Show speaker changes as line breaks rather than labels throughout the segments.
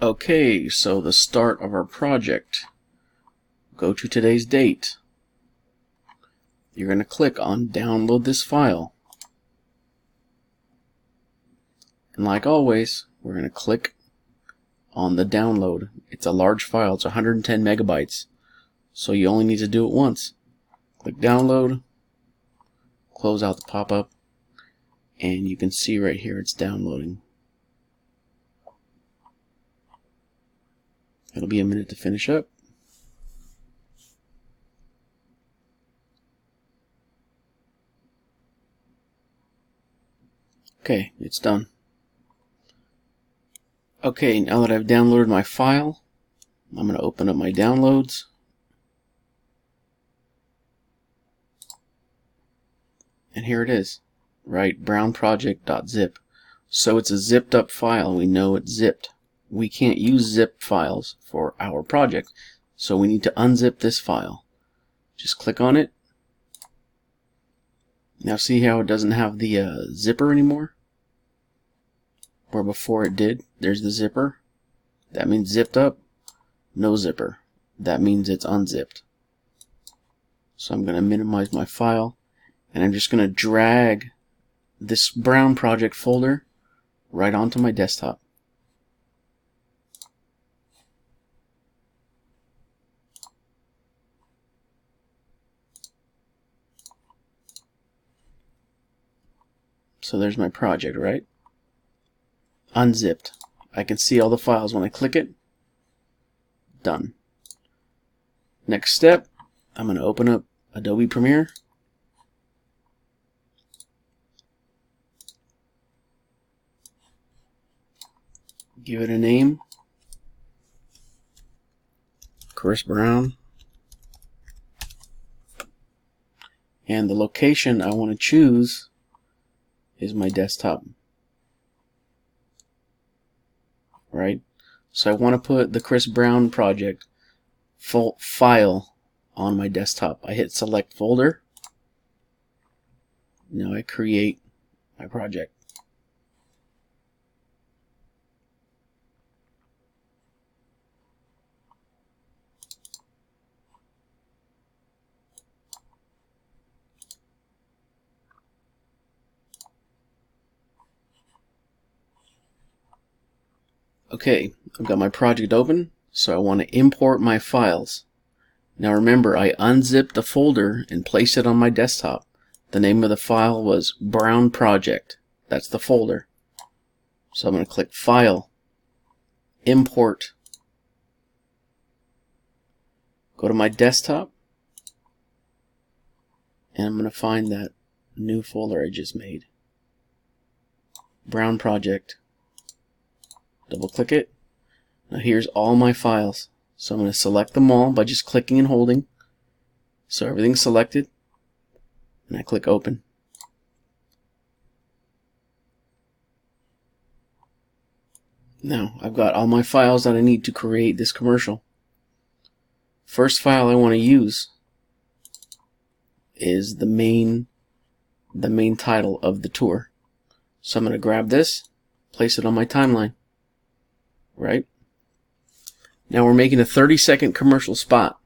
Okay, so the start of our project. Go to today's date. You're going to click on download this file. And like always, we're going to click on the download. It's a large file, it's 110 megabytes. So you only need to do it once. Click download, close out the pop-up, and you can see right here it's downloading. It'll be a minute to finish up. Okay, it's done. Okay, now that I've downloaded my file, I'm going to open up my downloads. And here it is, right? brownproject.zip. So it's a zipped up file. We know it's zipped. We can't use zip files for our project, so we need to unzip this file. Just click on it. Now see how it doesn't have the zipper anymore? Where before it did. There's the zipper. That means zipped up. No zipper. That means it's unzipped. So I'm going to minimize my file, and I'm just going to drag this Brown project folder right onto my desktop. So there's my project, right? Unzipped. I can see all the files when I click it. Done. Next step, I'm going to open up Adobe Premiere. Give it a name. Chris Brown. And the location I want to choose is my desktop. Right? So I want to put the Chris Brown project file on my desktop. I hit select folder. Now I create my project. Okay, I've got my project open, so I want to import my files. Now remember, I unzipped the folder and placed it on my desktop. The name of the file was Brown Project. That's the folder. So I'm going to click File, Import, go to my desktop, and I'm going to find that new folder I just made. Brown Project. Double click it. Now here's all my files. So I'm going to select them all by just clicking and holding. So everything's selected. And I click open. Now I've got all my files that I need to create this commercial. First file I want to use is the main title of the tour. So I'm going to grab this, place it on my timeline. Right? Now we're making a 30-second commercial spot.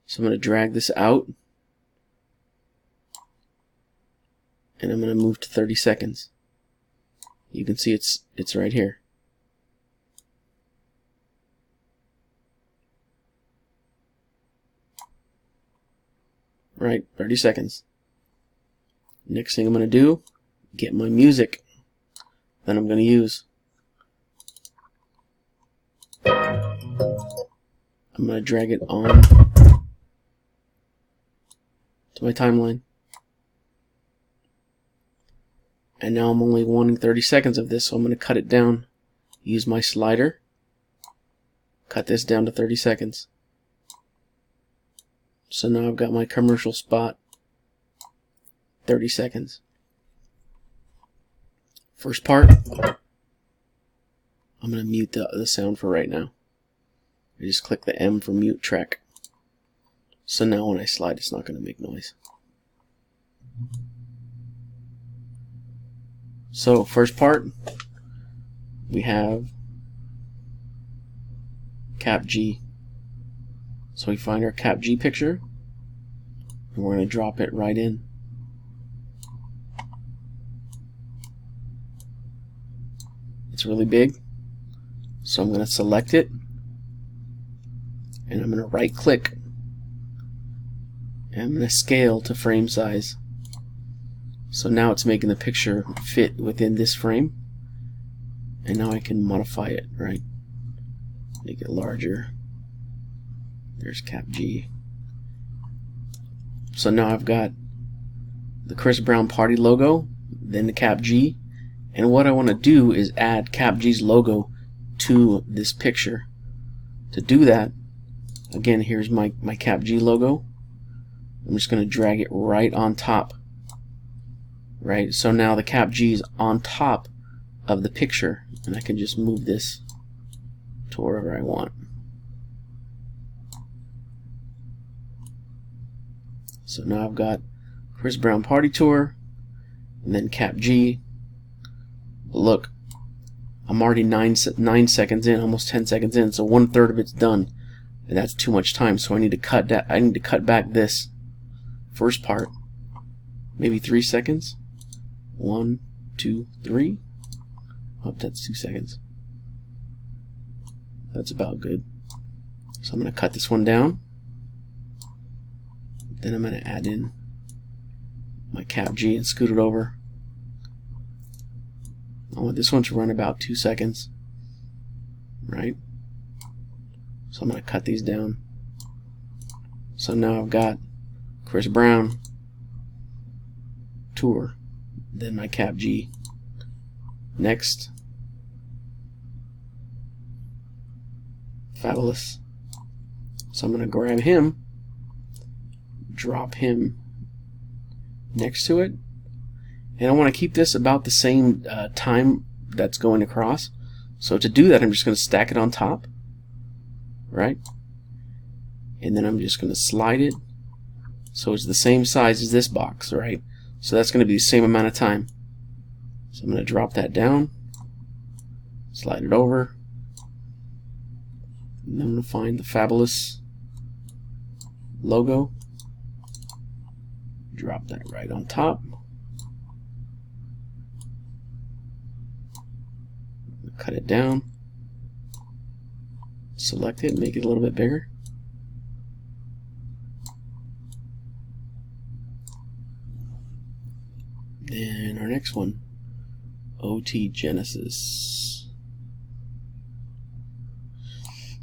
So I'm going to drag this out. And I'm going to move to 30 seconds. You can see it's right here. Right, 30 seconds. Next thing I'm going to do, get my music that I'm going to use. I'm going to drag it on to my timeline. And now I'm only wanting 30 seconds of this, so I'm going to cut it down. Use my slider. Cut this down to 30 seconds. So now I've got my commercial spot. 30 seconds. First part. I'm going to mute the sound for right now. I just click the M for mute track. So now when I slide, it's not going to make noise. So first part, we have Cap G. So we find our Cap G picture, and we're going to drop it right in. It's really big, so I'm going to select it, and I'm going to right click, and I'm going to scale to frame size. So now it's making the picture fit within this frame, and now I can modify it, right? Make it larger. There's Cap G. So now I've got the Chris Brown Party logo, then the Cap G, and what I want to do is add Cap G's logo to this picture. To do that, again, here's my Cap G logo. I'm just going to drag it right on top. Right, so now the Cap G is on top of the picture, and I can just move this to wherever I want. So now I've got Chris Brown Party Tour, and then Cap G. Look, I'm already 9 seconds in, almost 10 seconds in, so 1/3 of it's done, and that's too much time. So I need to cut that. I need to cut back this first part, maybe 3 seconds. 1, 2, 3. Oh, that's 2 seconds. That's about good. So I'm going to cut this one down. Then I'm going to add in my Cap G and scoot it over. I want this one to run about 2 seconds. Right? So I'm going to cut these down. So now I've got Chris Brown Tour. Then my Cap G. Next, Fabolous. So I'm going to grab him, drop him next to it, and I want to keep this about the same time that's going across. So to do that, I'm just going to stack it on top, right? And then I'm just going to slide it so it's the same size as this box, right? So that's going to be the same amount of time. So I'm going to drop that down, slide it over, and I'm going to find the Fabolous logo, drop that right on top, cut it down, select it, make it a little bit bigger. Then our next one, OT Genesis.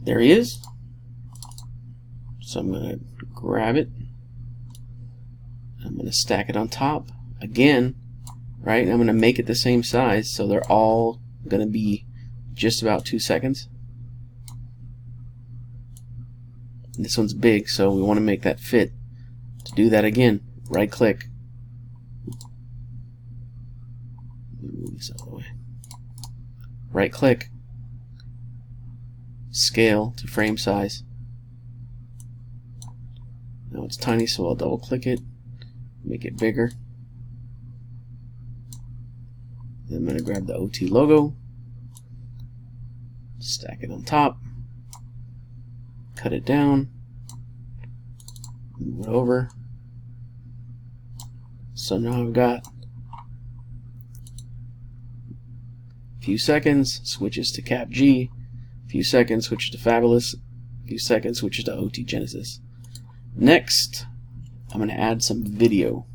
There he is. So I'm going to grab it. I'm going to stack it on top again, right? And I'm going to make it the same size, so they're all going to be just about 2 seconds. And this one's big, so we want to make that fit. To do that, again, right click. Move this out of the way. Right click, scale to frame size. Now it's tiny, so I'll double click it, make it bigger. Then I'm going to grab the OT logo, stack it on top, cut it down, move it over. So now I've got a few seconds, switches to Cap G, a few seconds, switches to Fabolous, a few seconds, switches to OT Genesis. Next, I'm going to add some video.